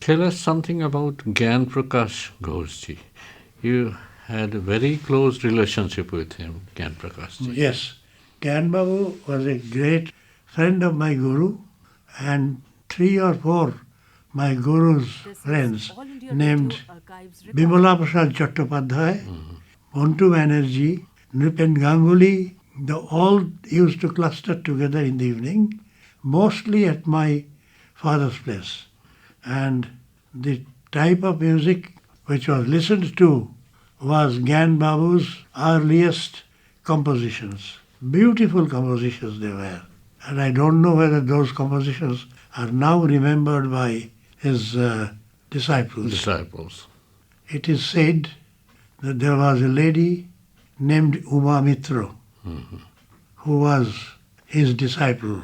Tell us something about Gyan Prakash Ghoshji. You had a very close relationship with him, Gyan Prakashji. Yes, Gyan Babu was a great friend of my Guru, and 3 or 4 my Guru's friends named Bimala Prasad Chattopadhyay, Montu Banerjee, Nripen Ganguly, they all used to cluster together in the evening, mostly at my father's place. And the type of music which was listened to was Gyan Babu's earliest compositions. Beautiful compositions they were. And I don't know whether those compositions are now remembered by his disciples. It is said that there was a lady named Uma Mitro who was his disciple.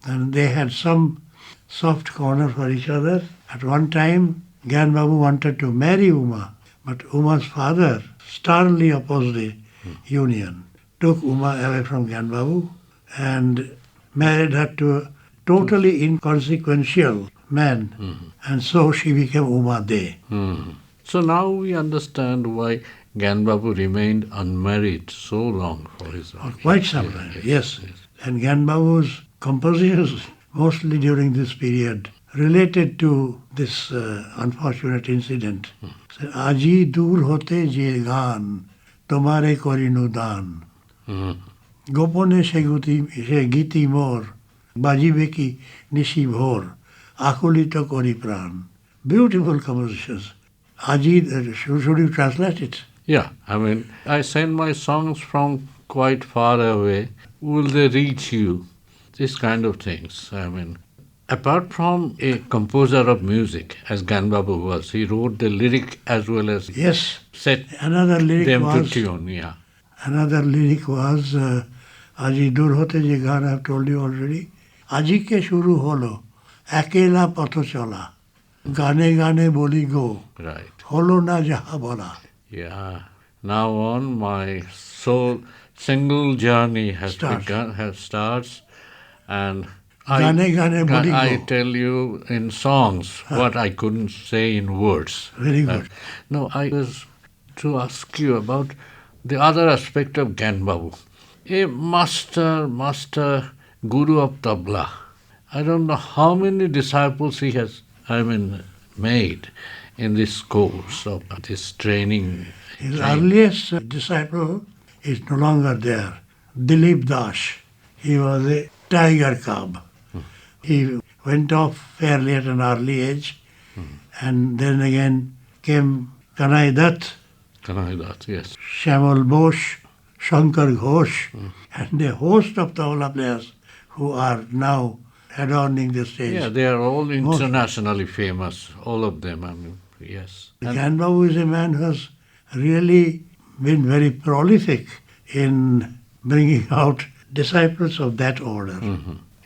And they had some soft corner for each other. At one time, Gyan Babu wanted to marry Uma, but Uma's father sternly opposed the union, took Uma away from Gyan Babu and married her to a totally inconsequential man. And so she became Uma De. So now we understand why Gyan Babu remained unmarried so long for his life. Quite some time, yes. And Gyan Babu's compositions, mostly during this period, related to this unfortunate incident. Aji dur hote je gaan, tomare korinu daan. Gopone she giti mor, bajibe ki nishi bhor, akulito kori pran. Beautiful compositions. Aji, should you translate it? Yeah, I send my songs from quite far away. Will they reach you? These kind of things. Apart from a composer of music, as Gyan Babu was, he wrote the lyric as well as set another lyric them was, to tune. Yeah. Another lyric was, Aji dur hote je gaan, I have told you already. Aji ke shuru holo, akela patho chola, gane gane boli go, right. Holo na jaha bola. Yeah. Now on, my soul single journey has begun, starts, and I tell you in songs what I couldn't say in words. Very good. No, I was to ask you about the other aspect of Gyan Babu. A master guru of tabla. I don't know how many disciples he has, made in this course of this training. His earliest disciple is no longer there. Dilip Das. He was a tiger cub. He went off fairly at an early age, and then again came Kanai Dutt, yes. Shamal Bose, Shankar Ghosh, and a host of tabla players who are now adorning the stage. Yeah, they are all internationally famous, all of them. Yes. Gyan Babu is a man who has really been very prolific in bringing out disciples of that order.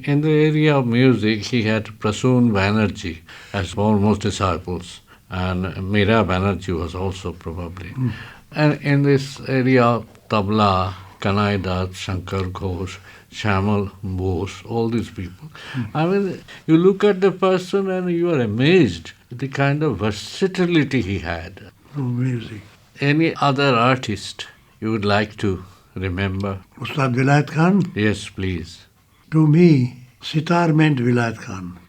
In the area of music, he had Prasoon Banerjee as almost disciples, and Meera Banerjee was also probably. And in this area of tabla, Kanai Dutt, Shankar Ghosh, Shamal Bose, all these people. You look at the person and you are amazed at the kind of versatility he had. Music. Any other artist you would like to remember? Ustad Vilayat Khan? Yes, please. To me, sitar meant Vilayat Khan.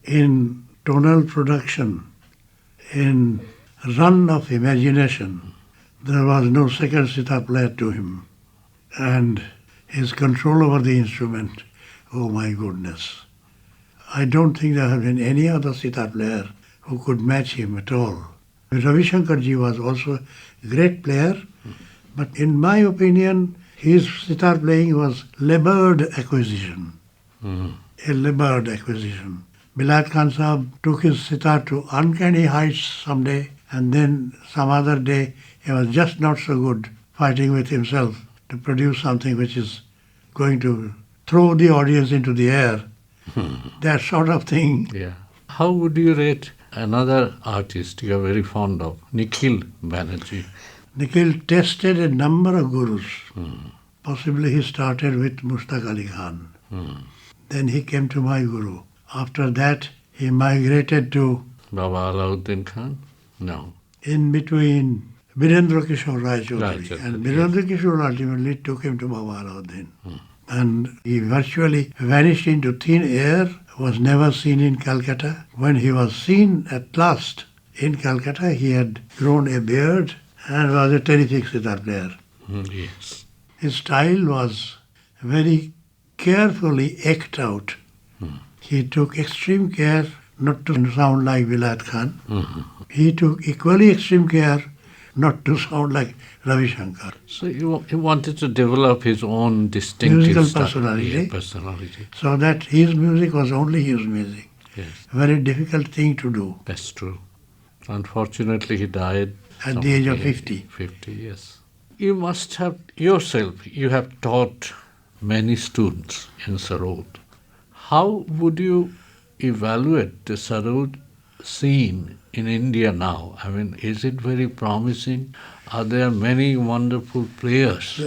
In tonal production, in run of imagination, there was no second sitar player to him. And his control over the instrument, oh my goodness. I don't think there has been any other sitar player who could match him at all. Ravi Shankarji was also a great player, but in my opinion, his sitar playing was labored acquisition. A labored acquisition. Vilayat Khan Sahab took his sitar to uncanny heights someday, and then some other day he was just not so good fighting with himself to produce something which is going to throw the audience into the air. That sort of thing. Yeah. How would you rate another artist you are very fond of, Nikhil Banerjee? Nikhil tested a number of gurus. Possibly he started with Mushtaq Ali Khan. Then he came to my guru. After that, he migrated to Baba Alauddin Khan? No. in between Birendra Kishore Rai Rai Chaudhary. Chaudhary, And yes. Birendra Kishore ultimately took him to Baba Alauddin. And he virtually vanished into thin air, was never seen in Calcutta. When he was seen at last in Calcutta, he had grown a beard and was a terrific sitar player. Yes. His style was very carefully eked out. He took extreme care not to sound like Vilayat Khan. He took equally extreme care not to sound like Ravi Shankar. So he wanted to develop his own distinctive Musical style. personality. Yeah, personality. So that his music was only his music. Yes, Very difficult thing to do that's true. Unfortunately, he died at the age of somewhere 50. 50, yes. You must have yourself, you have taught many students in Sarod. How would you evaluate the Sarod scene in India now? I mean, is it very promising? Are there many wonderful players?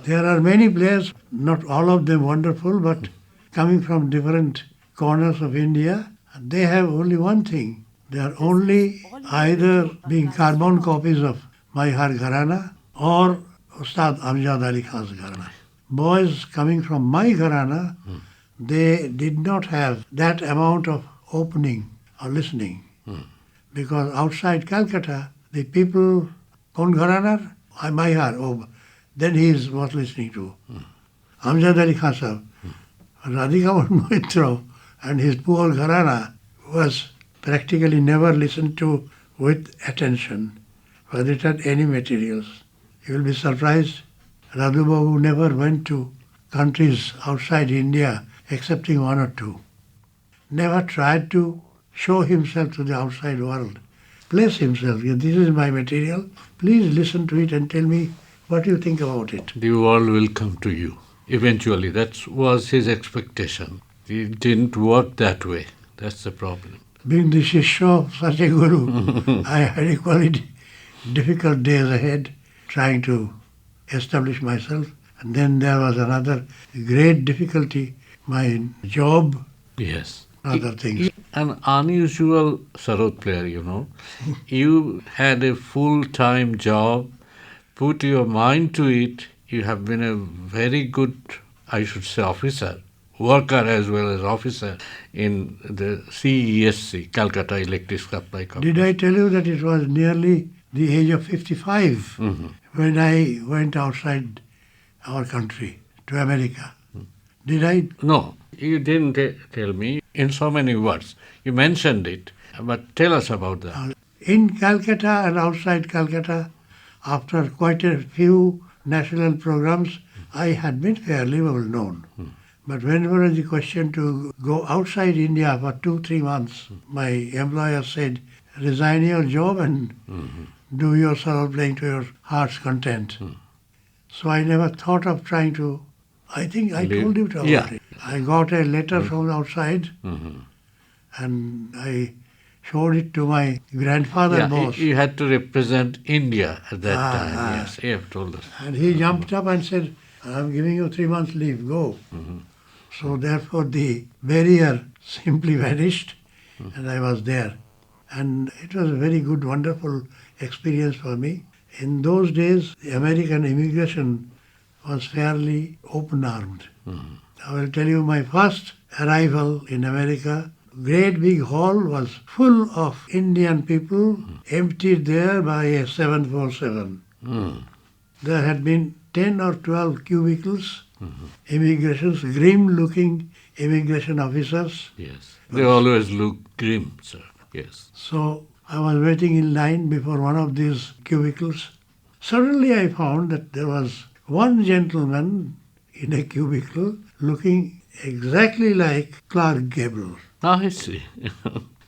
There are many players, not all of them wonderful, but coming from different corners of India, they have only one thing. They are only either being carbon copies of My Har Gharana or Ustad Amjad Ali Khan's Gharana. Boys coming from my Gharana, they did not have that amount of opening or listening. Because outside Calcutta, the people, Kaun Gharana? My Har. Oh, then he was listening to Amjad Ali Khan Sahab. Radhika Mohit and his poor Gharana was practically never listened to with attention, whether it had any materials. You will be surprised, Radhu Babu never went to countries outside India excepting one or two. Never tried to show himself to the outside world. Place himself, "Yeah, this is my material, please listen to it and tell me what you think about it." The world will come to you. Eventually, that was his expectation. It didn't work that way. That's the problem. Being the Shishya of such a guru, I had equally difficult days ahead trying to establish myself. And then there was another great difficulty, my job, Yes. other things. An unusual Sarod player, You had a full-time job, put your mind to it. You have been a very good, I should say, officer, worker as well as officer in the CESC, Calcutta Electric Supply Company. Did I tell you that it was nearly the age of 55 when I went outside our country to America? Did I? No, you didn't tell me in so many words. You mentioned it, but tell us about that. In Calcutta and outside Calcutta, after quite a few national programs, I had been fairly well known. But whenever the question to go outside India for 2-3 months, my employer said, resign your job and do your Sarod playing to your heart's content. So I never thought of trying to, I think I told you about it. I got a letter from outside and I showed it to my grandfather boss. You had to represent India at that time. Yes, you have told us. And he jumped up and said, I'm giving you 3 months leave, go. So therefore the barrier simply vanished and I was there. And it was a very good, wonderful experience for me. In those days, the American immigration was fairly open-armed. I will tell you my first arrival in America, great big hall was full of Indian people, emptied there by a 747. There had been 10 or 12 cubicles, immigrations, grim-looking immigration officers. Yes. They always look grim, sir. Yes. So I was waiting in line before one of these cubicles. Suddenly I found that there was one gentleman in a cubicle looking exactly like Clark Gable, I see.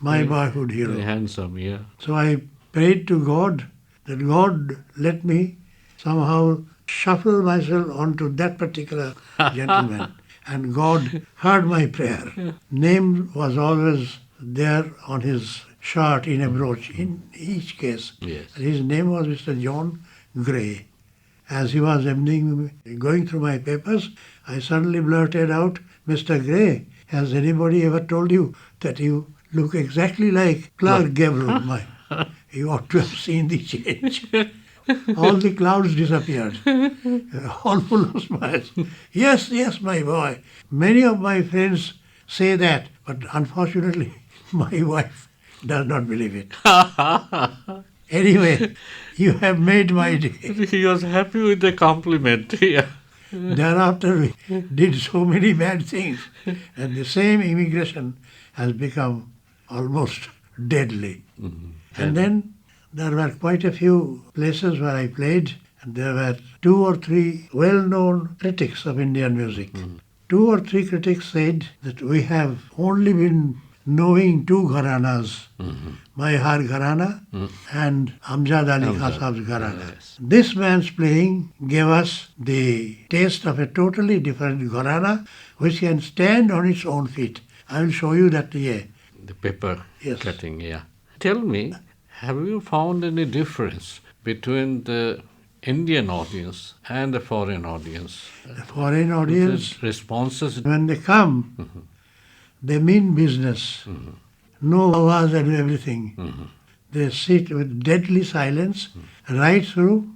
my boyhood hero. Very handsome, yeah. So I prayed to God that God let me somehow shuffle myself onto that particular gentleman. And God heard my prayer. Name was always there on his shirt in a brooch in each case. Yes. His name was Mr. John Gray. As he was going through my papers, I suddenly blurted out, Mr. Gray, has anybody ever told you that you look exactly like Clark Gable. You ought to have seen the change. All the clouds disappeared. All full of smiles. Yes, yes, my boy. Many of my friends say that, but unfortunately, my wife does not believe it. Anyway, you have made my day. He was happy with the compliment. Yeah. Thereafter, we did so many bad things, and the same immigration has become almost deadly. And then there were quite a few places where I played, and there were 2 or 3 well-known critics of Indian music. 2 or 3 critics said that we have only been knowing 2 gharanas, my Har Gharana and Amjad Ali Khan Sahab's Gharana. Yes. This man's playing gave us the taste of a totally different gharana which can stand on its own feet. I will show you that here. The paper Yes. cutting, yeah. Tell me, have you found any difference between the Indian audience and the foreign audience? The foreign audience, The responses. when they come, they mean business. No awaz and everything. They sit with deadly silence right through,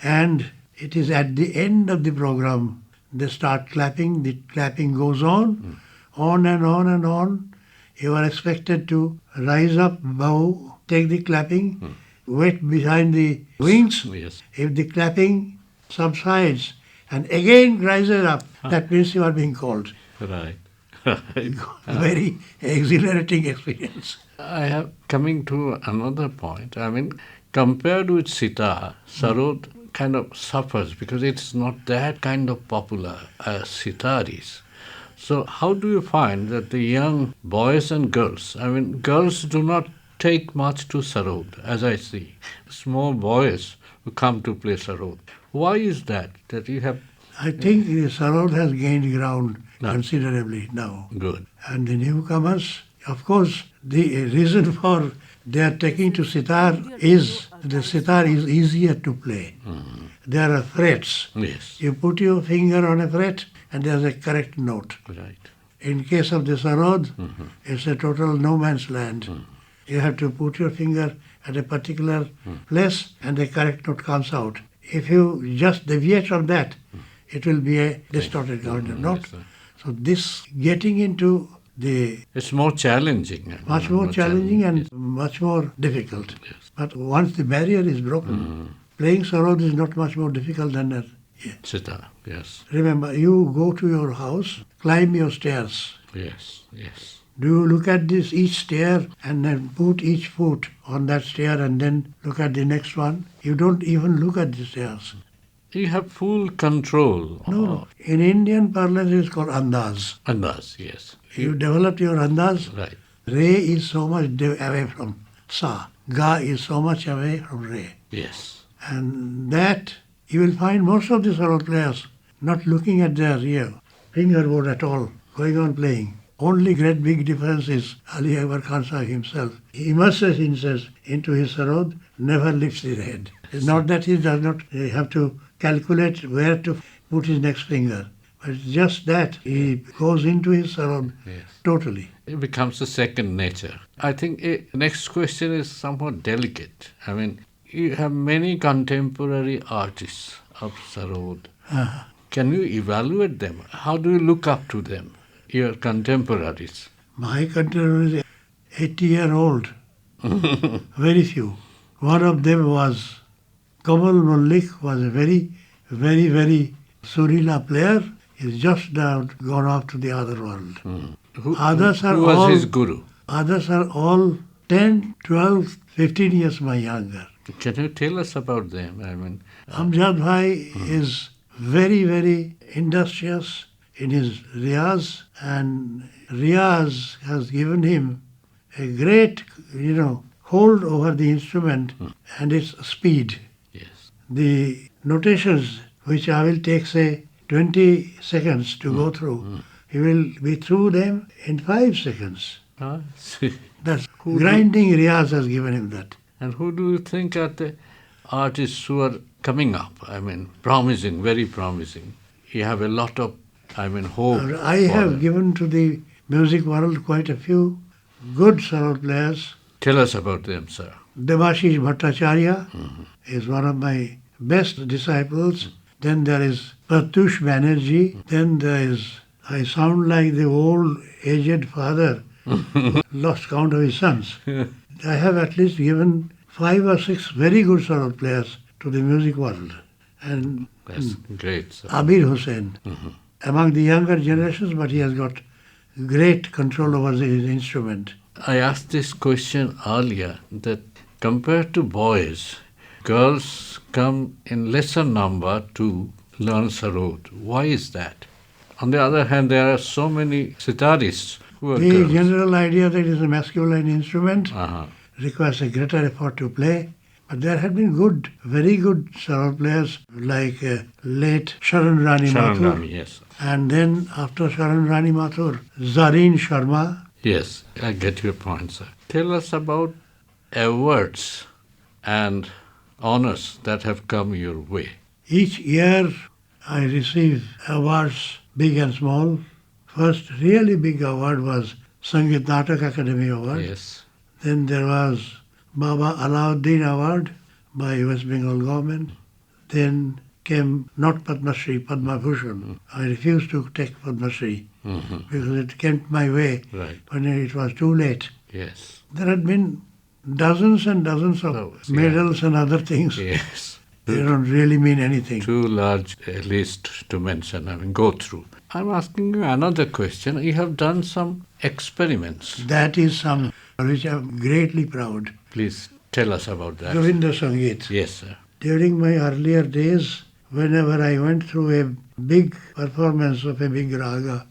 and it is at the end of the program they start clapping. The clapping goes on and on and on. You are expected to rise up, bow, take the clapping, wait behind the wings. Yes. If the clapping subsides and again rises up, that means you are being called. Right. Very exhilarating experience. I have coming to another point. I mean, compared with sitar, sarod kind of suffers because it's not that kind of popular as sitar is. So how do you find that the young boys and girls, I mean, girls do not take much to sarod, as I see. Small boys who come to play sarod. Why is that? That you have I think the sarod has gained ground considerably now. good. And the newcomers, of course, the reason for their taking to sitar is the sitar is easier to play. There are frets. Yes. You put your finger on a fret and there's a correct note. Right. In case of the sarod, it's a total no man's land. You have to put your finger at a particular place and the correct note comes out. If you just deviate from that, it will be a distorted kind of note. Yes, sir. So this getting into the It's more challenging. much more challenging and much more difficult. Yes. But once the barrier is broken, playing sarod is not much more difficult than that. Yeah. Sitar, yes. Remember, you go to your house, climb your stairs. Yes, yes. Do you look at this each stair and then put each foot on that stair and then look at the next one? You don't even look at the stairs. You have full control. No. In Indian parlance, it's called andaz. Andas, yes. You develop your andaz. Right. Re is so much away from sa. Ga is so much away from re. Yes. And that you will find most of the sarod players not looking at their fingerboard at all, going on playing. Only great big difference is Ali Akbar Khan Sahib himself. He immerses himself into his sarod, never lifts his head. It's not that he does not have to calculate where to put his next finger, but it's just that he goes into his sarod Yes. totally. It becomes a second nature. I think next question is somewhat delicate. I mean, you have many contemporary artists of sarod. Can you evaluate them? How do you look up to them, your contemporaries? My contemporary is 80-year-old. Very few. One of them was Kamal Malik, was a very, very, very surila player. He's just now gone off to the other world. Others are who was all- his guru? Others are all 10, 12, 15 years my younger. Can you tell us about them? I mean, Amjad Bhai is very, very industrious in his riyaz, and riyaz has given him a great, hold over the instrument and its speed. yes. The notations, which I will take, say, 20 seconds to go through, he will be through them in 5 seconds. Ah, see. That's grinding riyaz has given him that. And who do you think are the artists who are coming up? I mean, promising, very promising. You have a lot of, hope. I for have them. given to the music world quite a few good sarod players. Tell us about them, sir. Debashish Bhattacharya is one of my best disciples. Then there is Pratyush Banerjee. Then there is, I sound like the old aged father who lost count of his sons. I have at least given 5 or 6 very good sarod players to the music world. And That's great, sir. Abir Hussain, among the younger generations, but he has got great control over his instrument. I asked this question earlier that compared to boys, girls come in lesser number to learn sarod. Why is that? On the other hand, there are so many sitarists who are The girls. general idea that it is a masculine instrument Uh-huh. requires a greater effort to play. But there had been good, very good sarod players like late Sharan Rani Sharan Mathur. Rani, yes. And then after Sharan Rani Mathur, Zareen Sharma. Yes, I get your point, sir. Tell us about awards and honors that have come your way. Each year I receive awards, big and small. First really big award was Sangeet Natak Academy Award. Yes. Then there was Baba Alauddin Award by West Bengal government. Then came not Padma Shri, Padma Bhushan. I refused to take Padma Shri because it came my way Right. when it was too late. Yes. There had been dozens and dozens of Oh, yeah. medals and other things. Yes. They don't really mean anything. Too large a list to mention, go through. I'm asking you another question. You have done some experiments. That is some which I'm greatly proud. Please tell us about that. Ravinder Sangeet. Yes, sir. During my earlier days, whenever I went through a big performance of a big raga,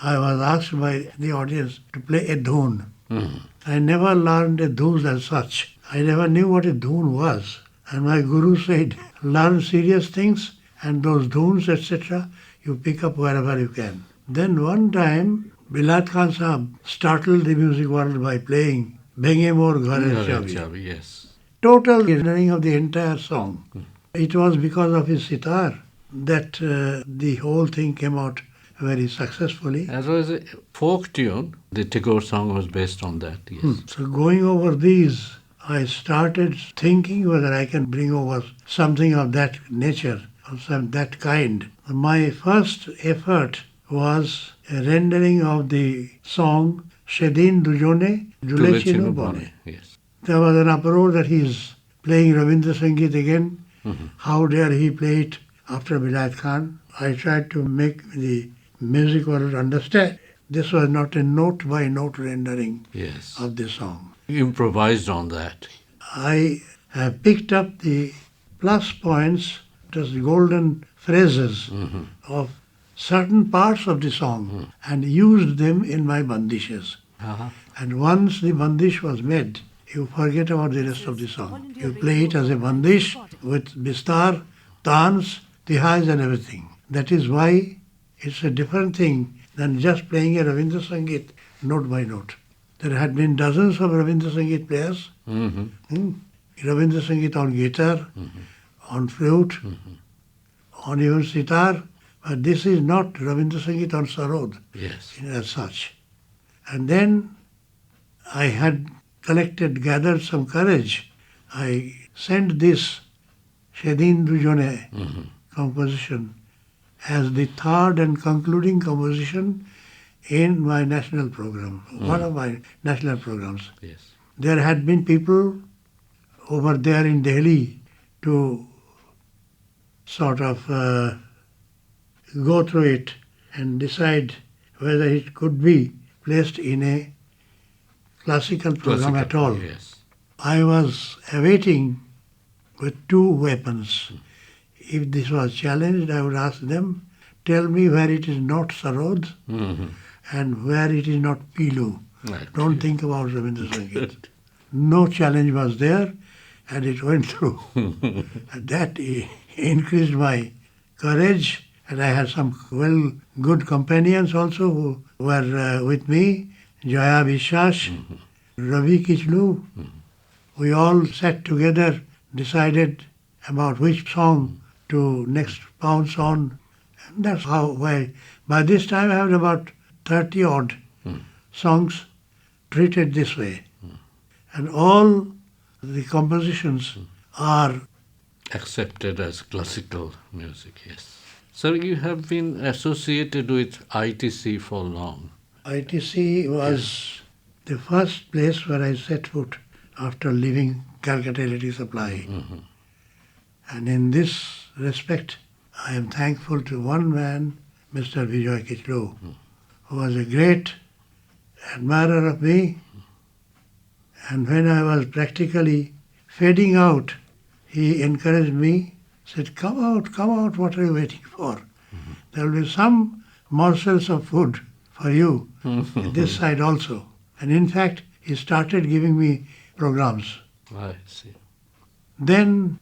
I was asked by the audience to play a dhoon. I never learned a dhoon as such. I never knew what a dhoon was. And my guru said, learn serious things and those dhoons, etc., you pick up wherever you can. Then one time, Bilal Khan Sahab startled the music world by playing Benge Mor Ghare Chabi. Chavi, yes. Total learning of the entire song. It was because of his sitar that the whole thing came out very successfully. As well as a folk tune, the Tagore song was based on that, yes. So going over these, I started thinking whether I can bring over something of that nature, of that kind. My first effort was a rendering of the song Shedin Dujone Jule Chino Bone. Yes. There was an uproar that he is playing Rabindra Sangeet again. How dare he play it after Vilayat Khan? I tried to make the music world understand this was not a note-by-note rendering Yes. of the song. You improvised on that. I have picked up the plus points, just golden phrases of certain parts of the song and used them in my bandishes. Uh-huh. And once the bandish was made, you forget about the rest of the song. You play it as a bandish with bistar, tans, tihais and everything. That is why it's a different thing than just playing a Rabindra Sangeet note by note. There had been dozens of Rabindra Sangeet players. Rabindra Sangeet on guitar, on flute, on even sitar. But this is not Rabindra Sangeet on sarod Yes. as such. And then I had gathered some courage. I sent this Shedin Dujone composition as the third and concluding composition in my national program, one of my national programs. Yes. There had been people over there in Delhi to sort of go through it and decide whether it could be placed in a classical program at all. Yes. I was awaiting with two weapons. If this was challenged, I would ask them, tell me where it is not sarod and where it is not pilu. Right. Don't think about Rabindra Sangeet. No challenge was there, and it went through. And that increased my courage, and I had some good companions also who were with me, Jaya Vishwas, Ravi Kichlu. We all sat together, decided about which song to next pounce on. And that's how, by this time I had about 30 odd songs treated this way. And all the compositions are Accepted as classical music, yes. So you have been associated with ITC for long. ITC was the first place where I set foot after leaving Calcutta Electric Supply. And in this respect, I am thankful to one man, Mr. Vijay Kichlu, who was a great admirer of me. And when I was practically fading out, he encouraged me, said, come out, what are you waiting for? There will be some morsels of food for you this side also. And in fact, he started giving me programs. I see. Then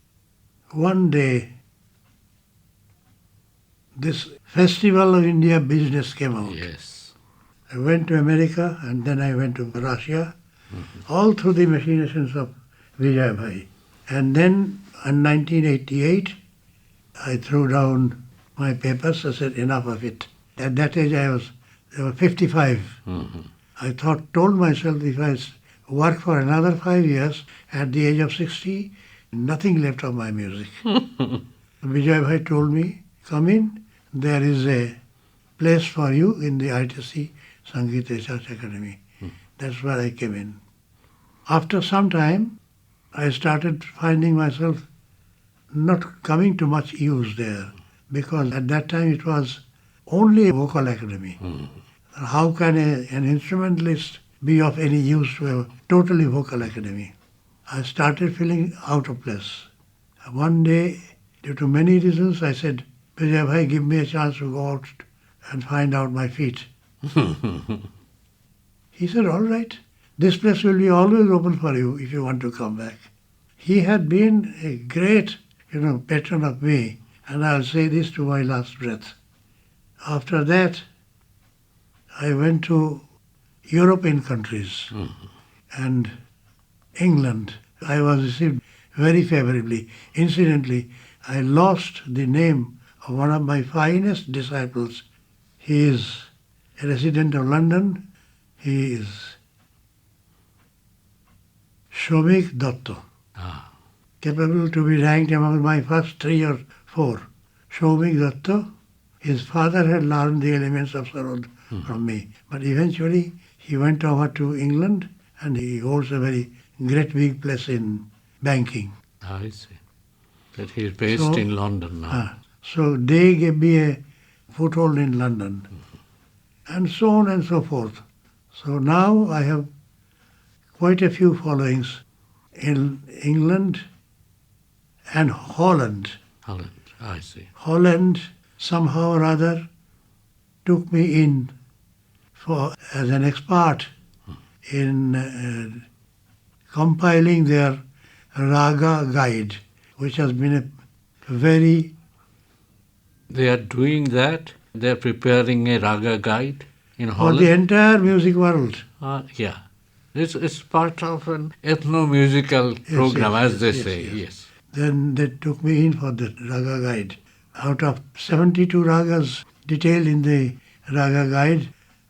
one day, this Festival of India business came out. Yes. I went to America and then I went to Russia, all through the machinations of Vijay Bhai. And then in 1988, I threw down my papers. I said, enough of it. At that age, I was 55. I told myself if I work for another 5 years, at the age of 60, nothing left of my music. Vijay Bhai told me, come in, there is a place for you in the ITC Sangeet Research Academy. That's where I came in. After some time, I started finding myself not coming to much use there, because at that time it was only a vocal academy. How can an instrumentalist be of any use to a totally vocal academy? I started feeling out of place. One day, due to many reasons, I said, Vijay Bhai, give me a chance to go out and find out my feet. He said, all right, this place will be always open for you if you want to come back. He had been a great, patron of me, and I'll say this to my last breath. After that, I went to European countries and England. I was received very favorably. Incidentally, I lost the name of one of my finest disciples. He is a resident of London. He is Shomik Datta, capable to be ranked among my first 3 or 4. Shomik Datta, his father had learned the elements of Sarod from me. But eventually he went over to England and he holds a very great big place in banking. I see. That he is based in London now. So they gave me a foothold in London. And so on and so forth. So now I have quite a few followings in England and Holland. Holland, I see. Holland somehow or other took me in as an expert in compiling their Raga guide, which has been a very... They are doing that? They are preparing a Raga guide in Holland? For the entire music world. Yeah. It's part of an ethno-musical program, as they say, yes. Then they took me in for the Raga guide. Out of 72 ragas detailed in the Raga guide,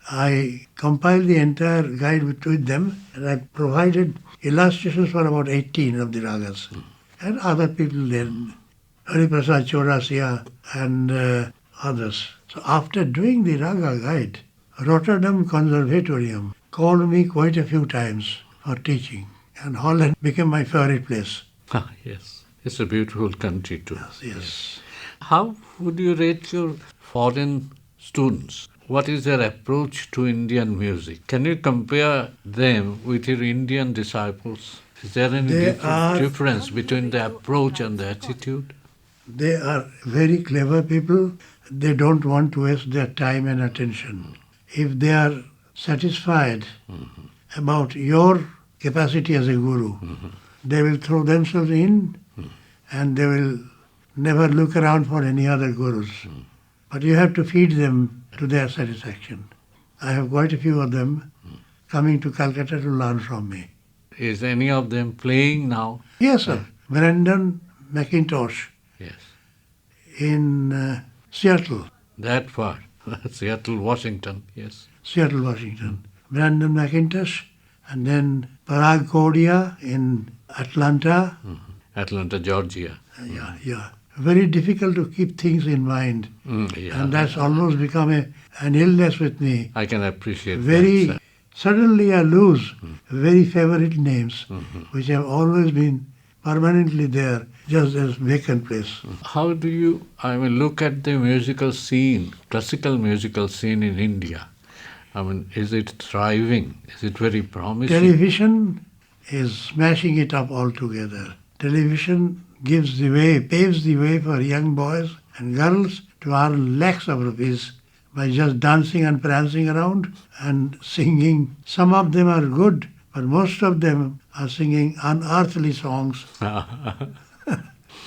I compiled the entire guide with them, and I provided illustrations for about 18 of the ragas. And other people there, Hariprasad Chaurasia and others. So after doing the Raga guide, Rotterdam Conservatorium called me quite a few times for teaching. And Holland became my favorite place. Yes. It's a beautiful country too. Yes. How would you rate your foreign students? What is their approach to Indian music? Can you compare them with your Indian disciples? Is there any difference between the approach and the attitude? They are very clever people. They don't want to waste their time and attention. If they are satisfied about your capacity as a guru, they will throw themselves in and they will never look around for any other gurus. But you have to feed them to their satisfaction. I have quite a few of them coming to Calcutta to learn from me. Is any of them playing now? Yes, sir. Brendan McIntosh. Yes. In Seattle. That far. Seattle, Washington, yes. Seattle, Washington. Brandon McIntosh and then Parag Kodia in Atlanta. Atlanta, Georgia. Yeah. Very difficult to keep things in mind. Yeah. And that's almost become an illness with me. I can appreciate Very that. suddenly I lose very favorite names which have always been permanently there, just as vacant place. How do you, look at the musical scene, classical musical scene in India? Is it thriving? Is it very promising? Television is smashing it up altogether. Television paves the way for young boys and girls to earn lakhs of rupees by just dancing and prancing around and singing. Some of them are good, but most of them are singing unearthly songs.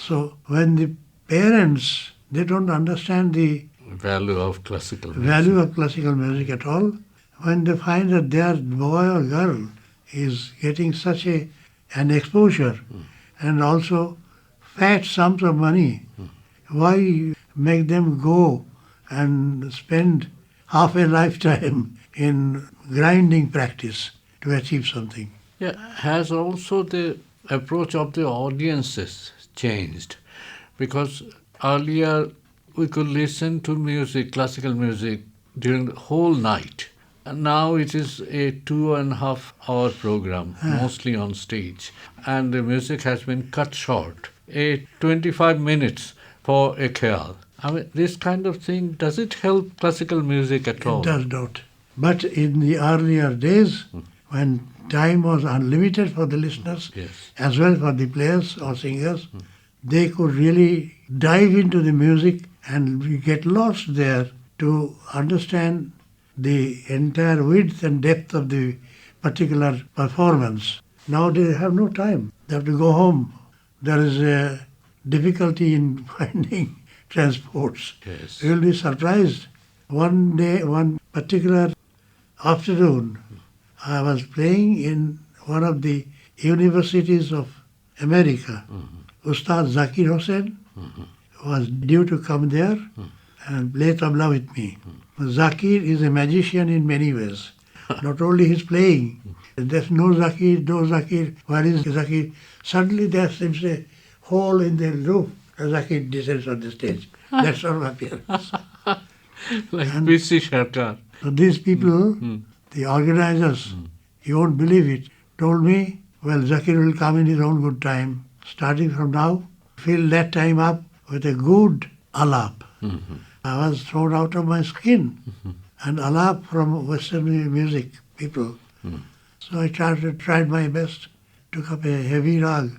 So when the parents, they don't understand the Value of classical music. value of classical music at all, when they find that their boy or girl is getting such an exposure and also fat sums of money, why make them go and spend half a lifetime in grinding practice to achieve something? Yeah, has also the approach of the audiences changed? Because earlier we could listen to music, classical music, during the whole night. And now it is a 2.5 hour program, mostly on stage. And the music has been cut short. 25 minutes for a khayal. This kind of thing, does it help classical music at all? It does not. But in the earlier days, when time was unlimited for the listeners, Yes. as well for the players or singers, they could really dive into the music and we get lost there to understand the entire width and depth of the particular performance. Now they have no time. They have to go home. There is a difficulty in finding transports. Yes. You will be surprised. One day, one particular afternoon, I was playing in one of the universities of America. Ustad Zakir Hussain was due to come there and play tabla with me. Zakir is a magician in many ways. Not only his playing, there's no Zakir, where is Zakir? Suddenly there seems a hole in the roof. Zakir descends on the stage. That sort of appearance. Like P.C. Sharkar. So these people, the organizers, you won't believe it, told me, well, Zakir will come in his own good time. Starting from now, fill that time up with a good alap. I was thrown out of my skin. And alap from Western music people. So I tried my best, took up a heavy rag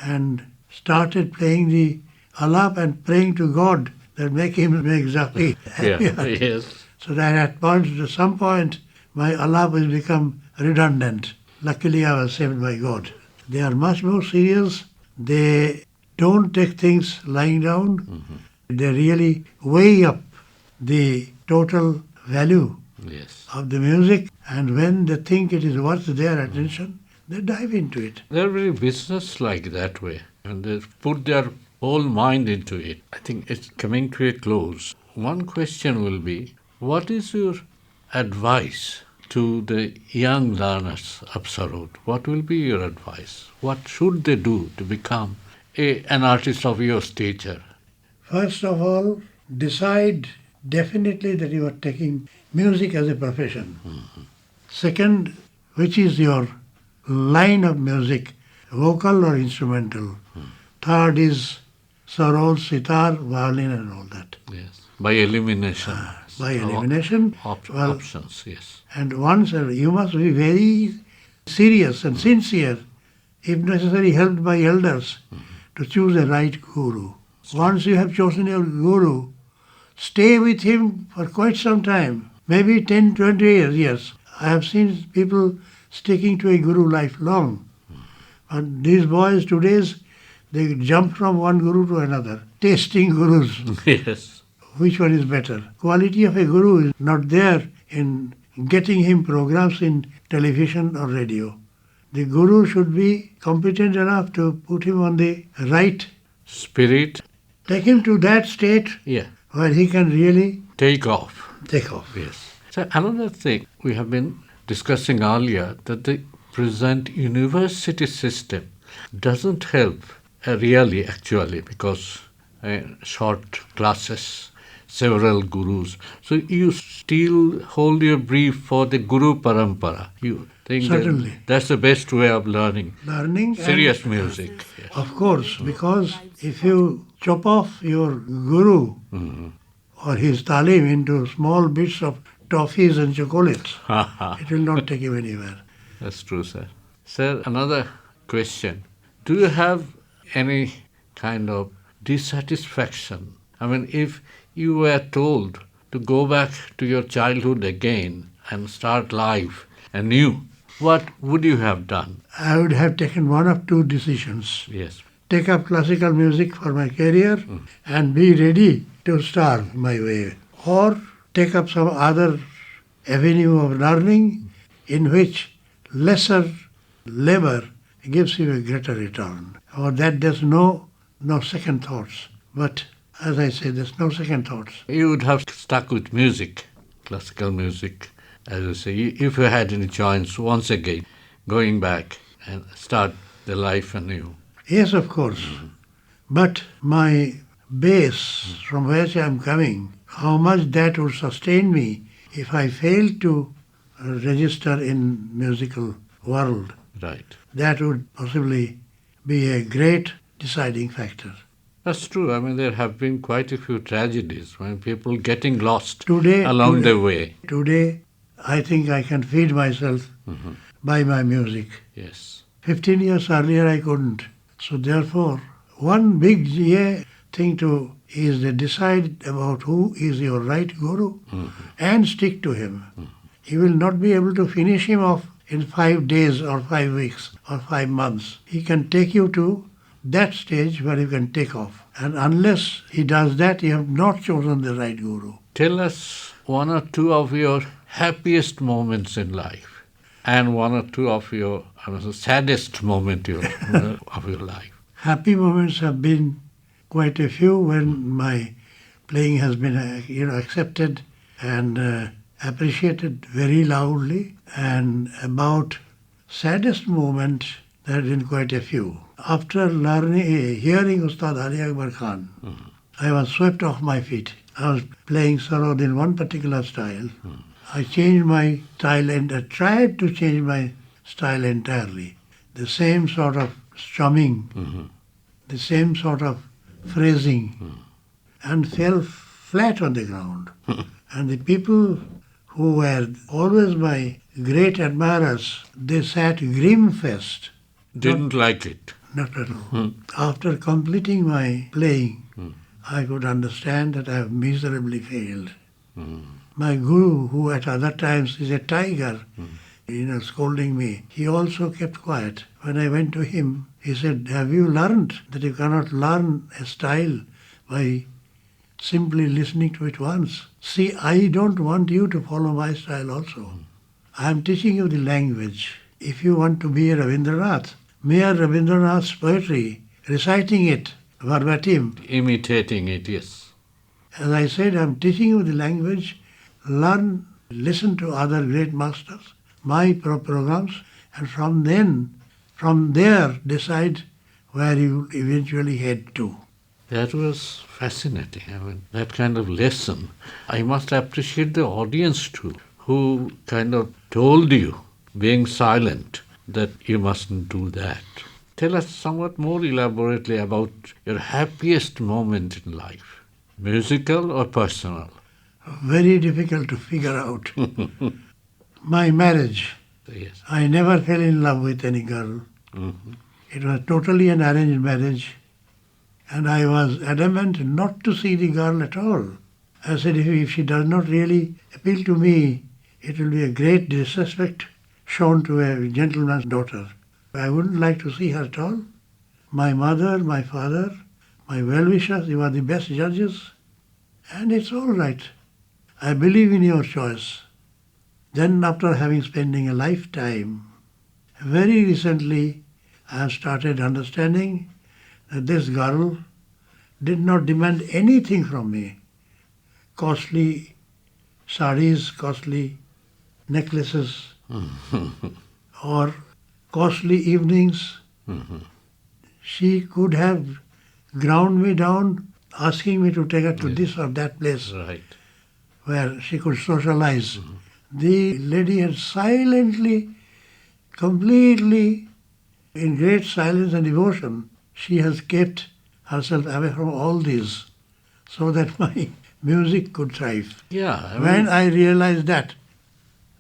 and started playing the alap and praying to God that make him make Zakir happier. Yeah, yes. So that at some point, my alap has become redundant. Luckily, I was saved by God. They are much more serious. They don't take things lying down. They really weigh up the total value Yes. of the music, and when they think it is worth their attention, they dive into it. They're very business-like that way, and they put their whole mind into it. I think it's coming to a close. One question will be, what is your advice to the young learners of Sarod? What will be your advice? What should they do to become an artist of your stature? First of all, decide definitely that you are taking music as a profession. Second, which is your line of music, vocal or instrumental. Third is sarod, sitar, violin and all that. Yes. By elimination. By elimination, Options, yes. and once you must be very serious and sincere, if necessary helped by elders, to choose a right guru. Once you have chosen your guru, stay with him for quite some time, maybe 10, 20 years. I have seen people sticking to a guru lifelong. But these boys today, they jump from one guru to another, tasting gurus. Yes. Which one is better? Quality of a guru is not there in getting him programs in television or radio. The guru should be competent enough to put him on the right, Spirit, take him to that state yeah. where he can really Take off. take off. Yes. So another thing, we have been discussing earlier that the present university system doesn't help really actually because short classes, several gurus. So you still hold your brief for the Guru Parampara. You think Certainly. that's the best way of learning Learning serious and, music. Yes. of course, because if you chop off your guru or his talim into small bits of toffees and chocolates, it will not take you anywhere. That's true, sir. Sir, another question. Do you have any kind of dissatisfaction? I mean, if you were told to go back to your childhood again and start life anew, what would you have done? I would have taken one of two decisions. Yes. Take up classical music for my career and be ready to starve my way. Or take up some other avenue of learning in which lesser labor gives you a greater return. Or that there's no second thoughts. But as I say, there's no second thoughts. You would have stuck with music, classical music, as you say, if you had any chance once again going back and start the life anew. Yes, of course. But my base from which I am coming, how much that would sustain me if I failed to register in musical world, Right. that would possibly be a great deciding factor. That's true. I mean, there have been quite a few tragedies when people getting lost Today, along the way. Today, I think I can feed myself by my music. Yes. 15 years earlier, I couldn't. So therefore, one big thing to is to decide about who is your right guru and stick to him. You will not be able to finish him off in 5 days or 5 weeks or 5 months. He can take you to that stage where you can take off. And unless he does that, you have not chosen the right guru. Tell us one or two of your happiest moments in life and one or two of your saddest moment of your life. Happy moments have been quite a few when my playing has been accepted and appreciated very loudly. And about saddest moment, there have been quite a few. After hearing Ustad Ali Akbar Khan, I was swept off my feet. I was playing sarod in one particular style. I changed my style and I tried to change my style entirely. The same sort of strumming, the same sort of phrasing, and fell flat on the ground. And the people who were always my great admirers, they sat grim-faced. Didn't like it. Not at all. After completing my playing, I could understand that I have miserably failed. My guru, who at other times is a tiger, scolding me, he also kept quiet. When I went to him, he said, "Have you learned that you cannot learn a style by simply listening to it once? See, I don't want you to follow my style also. I am teaching you the language. If you want to be a Rabindranath, mere Rabindranath's poetry, reciting it verbatim. Imitating it, yes. As I said, I am teaching you the language. Learn, listen to other great masters, my programs, and from there decide where you eventually head to." That was fascinating. I mean, that kind of lesson. I must appreciate the audience too, who kind of told you, being silent, that you mustn't do that. Tell us somewhat more elaborately about your happiest moment in life, musical or personal. Very difficult to figure out. My marriage. Yes. I never fell in love with any girl. It was totally an arranged marriage. And I was adamant not to see the girl at all. I said, if she does not really appeal to me, it will be a great disrespect shown to a gentleman's daughter. I wouldn't like to see her at all. My mother, my father, my well-wishers, you are the best judges. And it's all right. I believe in your choice. Then after having spending a lifetime, very recently I have started understanding that this girl did not demand anything from me. Costly sarees, costly necklaces, or costly evenings. She could have ground me down, asking me to take her to this or that place Right. where she could socialize. The lady had silently, completely, in great silence and devotion, she has kept herself away from all these so that my music could thrive. Yeah. When I realized that,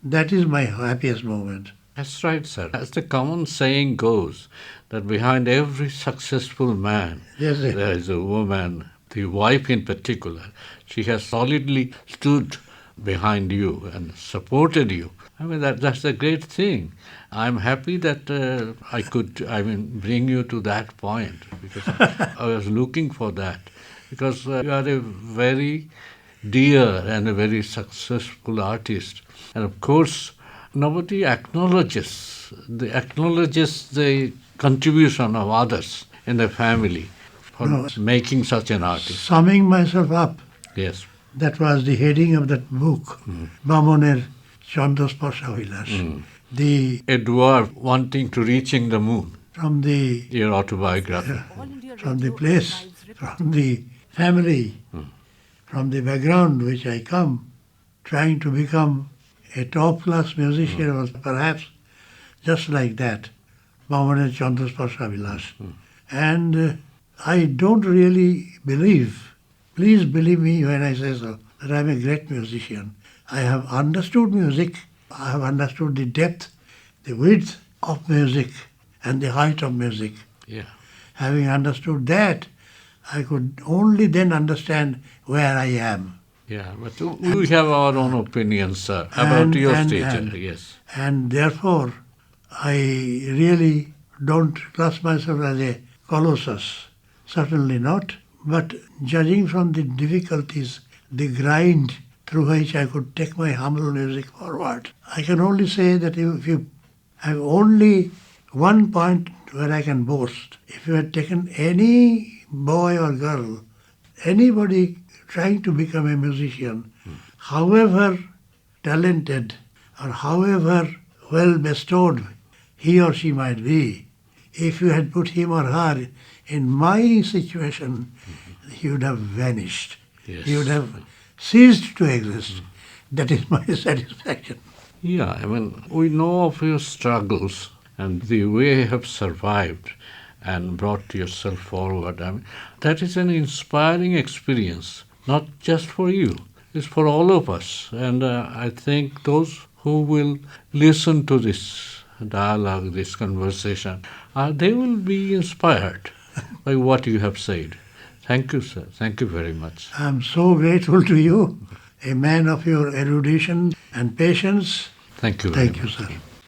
that is my happiest moment. That's right, sir. As the common saying goes, that behind every successful man, Yes, sir. there is a woman, the wife in particular. She has solidly stood behind you and supported you. I mean, that's a great thing. I'm happy that I could, bring you to that point because I was looking for that. Because you are a very dear and a very successful artist. And of course, nobody acknowledges the contribution of others in the family for No. making such an artist. Summing myself up, Yes. that was the heading of that book, Bamoner Chandrasparsha Vilas. The A dwarf wanting to reaching the moon, from the your autobiography. from the place, from the family, from the background which I come, trying to become a top-class musician was perhaps just like that, Bamoner Chandrasparsha Vilas. And I don't really believe, please believe me when I say so, that I'm a great musician. I have understood music, I have understood the depth, the width of music and the height of music. Yeah. Having understood that, I could only then understand where I am. Yeah, but we have our own opinions, sir, about your stature. Yes. And therefore, I really don't class myself as a colossus. Certainly not. But judging from the difficulties, the grind through which I could take my humble music forward, I can only say that if you have only one point where I can boast, if you had taken any boy or girl, anybody trying to become a musician, however talented or however well bestowed he or she might be, if you had put him or her in my situation, he would have vanished. Yes. He would have ceased to exist. That is my satisfaction. Yeah, we know of your struggles and the way you have survived and brought yourself forward. That is an inspiring experience, not just for you, it's for all of us. And I think those who will listen to this dialogue, this conversation, they will be inspired by what you have said. Thank you, sir. Thank you very much. I am so grateful to you, a man of your erudition and patience. Thank you very Thank you, much. sir.